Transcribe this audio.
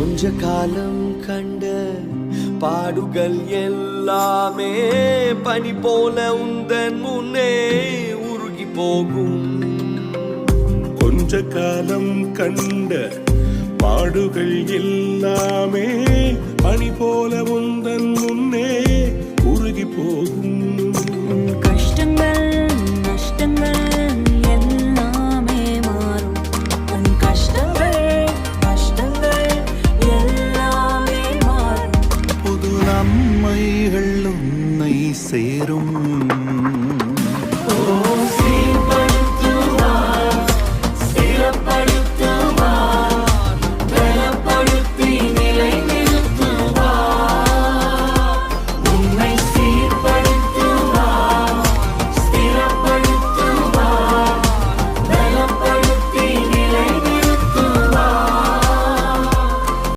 கொஞ்ச காலம் கண்ட பாடுகள் எல்லாமே பனி போல உந்தன் முன்னே உருகி போகும். கொஞ்ச காலம் கண்ட பாடுகள் எல்லாமே பனி போல உந்தன் முன்னே உருகி போகும்.